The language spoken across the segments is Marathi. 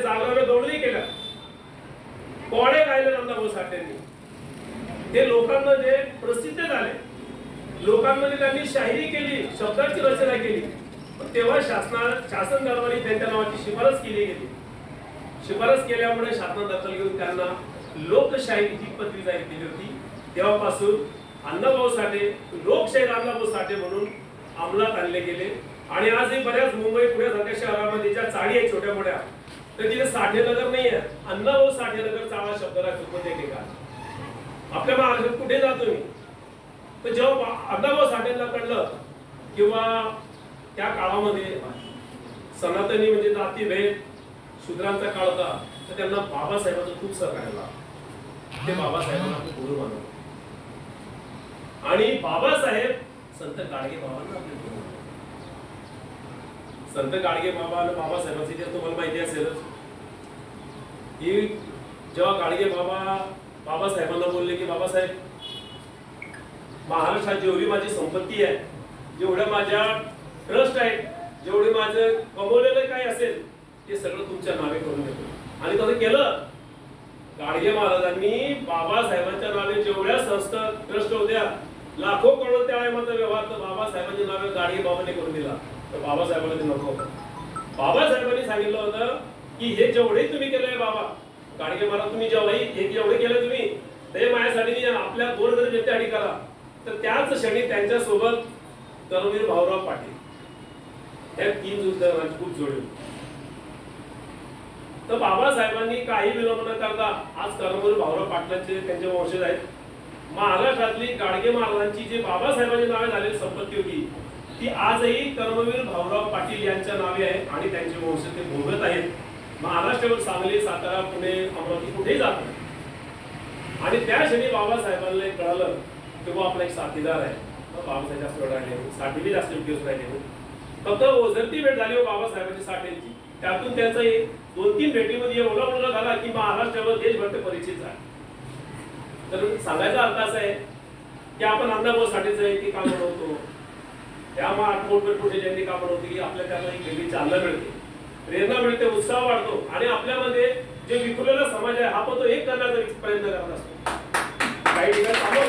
जागरण दौडली केल्या, कोडे गायले अण्णाभाऊ साठेंनी, ते लोकांमध्ये प्रसिद्ध झाले, लोकांमध्ये त्यांनी शाहिरी केली, शब्दाची रचना केली। तेव्हा शासन दरबारी त्यांच्या नावाची शिफारस केली गेली। शिफारस केल्यामुळे शासन दखल घेऊन त्यांना लोकशाहीची पदवी जाहीर केली होती। तेव्हापासून अण्णाभाऊ साठे लोकशाहीर अण्णाभाऊ साठे म्हणून अंमलात आणले गेले। आणि आजही बऱ्याच मुंबई पुण्यासारख्या शहरामध्ये ज्या चाळी आहेत छोट्या मोठ्या, तर तिथे साठेनगर नाही आहे, अण्णाभाऊ साठेनगर चाळा शब्दाला किंमत आहे का? आपल्या महाराष्ट्रात कुठे जातो मी, तर जेव्हा अण्णाभाऊ साठेंना कळलं किंवा त्या काळामध्ये सनातनी म्हणजे जातीभेद शूद्रांचा काळ होता, तर त्यांना बाबासाहेबांचं खूप सहकार्य लागलं। ते बाबासाहेबांना खूप गुरु मानले आणि बाबासाहेब संत गाडगे बाबांना आपले गुरु मानले। संत गाडगे बाबा आणि बाबासाहेबांची इतिहास तुम्हाला माहिती असेलच की जेव्हा गाडगे बाबा बाबासाहेबांना बोलले की बाबासाहेब, महाराष्ट्रात जेवढी माझी संपत्ती आहे, जेवढ्या माझ्या ट्रस्ट आहे, जेवढे माझं कमवलेलं काही असेल ते सगळं तुमच्या नावे करून देतो। आणि तसं केलं। गाडगे महाराजांनी बाबासाहेबांच्या नावे जेवढ्या संस्था ट्रस्ट होत्या, लाखो करोड त्या वेळेचा व्यवहार तर बाबासाहेबांच्या नावे गाडगे बाबांनी करून दिला। तर बाबासाहेबांना ते नको होतं। बाबासाहेबांनी सांगितलं होतं की हे जेवढे तुम्ही केलंय बाबा गाडगे महाराज, तुम्ही जेवढे केलं तुम्ही ते माझ्यासाठी आपल्या गोरगरिबांसाठी करा। तर त्याच क्षणी त्यांच्या सोबत कर्मवीर भाऊराव पाटील या तीन युद्धांची खूप जोडली। तर बाबासाहेबांनी काही विलंब न करता आज कर्मवीर भाऊराव पाटलांचे त्यांचे वंशज आहेत। महाराष्ट्रातली गाडगे महाराजांची जी बाबासाहेबांच्या नावे झालेली संपत्ती होती ती आजही कर्मवीर भाऊराव पाटील यांच्या नावे आहे आणि त्यांचे वंशज ते भोगत आहेत। महाराष्ट्रावर सांगली, सातारा, पुणे, अमरावती कुठेही जात आणि त्या क्षणी बाबासाहेबांना कळालं तेव्हा आपला एक साथीदार आहे। बाबासाहेब जास्त वेळ राहिले, साठेही जास्त दिवस राहिले, फक्त ओझरती भेट झाली बाबासाहेबांची साठेंची। त्यातून त्यांचा एक 2-3 भेटीमध्ये एवढा मुलगा झाला की महाराष्ट्रावर देशभर ते परिचित झाले। तर सांगायचा अर्थ असा आहे की आपण अण्णाभाऊ साठेचं आहे की काम बनवतो, त्या मोठमोठे ज्यांनी काम बनवते की आपल्या त्याला एक वेगळी चालना मिळते, प्रेरणा मिळते, उत्साह वाढतो आणि आपल्यामध्ये जे विखुरलेला समाज आहे हा पण तो एक करण्याचा प्रयत्न करत असतो। काही ठिकाणी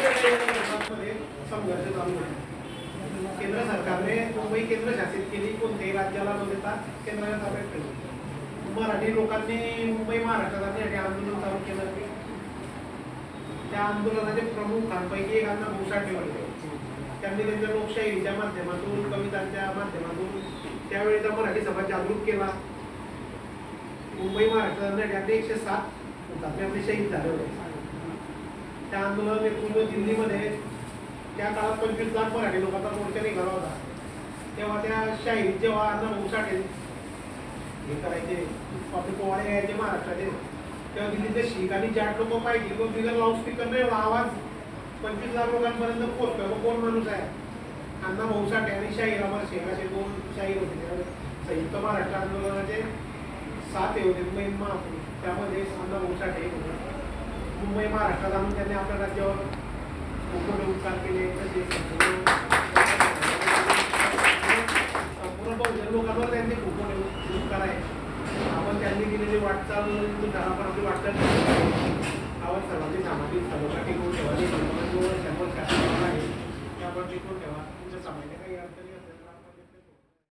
संघर्ष चालू आहे। केंद्र सरकारने मुंबई केंद्र शासित केली, कोणत्याही राज्याला न देता केंद्राच्या ताब्यात ठेवली। मराठी लोकांनी मुंबई महाराष्ट्रात आणण्यासाठी आंदोलन चालू केलं। त्या आंदोलनाचे प्रमुखांपैकी एक अण्णाभाऊ साठे होते। त्यांनी त्यांच्या लोकशाहीच्या माध्यमातून, कवितांच्या माध्यमातून त्यावेळेचा मराठी समाज जागृत केला। मुंबई महाराष्ट्रात आणण्यासाठी 107 हुतात्मे आपले शहीद झाले होते। त्या आंदोलनाने पूर्व दिल्लीमध्ये त्या काळात 25 लाख मराठी लोकांचा मोर्चा निघाला होता। तेव्हा त्या शाहीर जेव्हा अण्णाभाऊ साठे हे करायचे, आपले पोवाडे यायचे महाराष्ट्राचे, तेव्हा दिल्लीतले शीख आणि जाट लोक पाहिजे तो बिगर लाऊडस्पीकरने एवढा आवाज 25 लाख लोकांपर्यंत पोहोचतो। कोण माणूस आहे? अण्णाभाऊ साठे आणि शाहीर अमर शेख असे 2 शाहीर होते। संयुक्त महाराष्ट्र आंदोलनाचे 7 होते मेन महापुरुष, त्यामध्ये अण्णाभाऊ साठे मुंबई महाराष्ट्रात आणून त्यांनी आपल्या राज्यावर मोठे उपकार केले। संपूर्ण बहुजन लोकांवर त्यांचे खूप मोठे उपकार आहे। आपण त्यांनी दिलेली वाटचाल घरापर्यंत वाटचाल आपण सर्वांची सामाजिक सलोखा टिकवून ठेवा, शंभर शासन आहे त्यावर टिकवून ठेवा। तुमच्या समाजाने काही अडचणी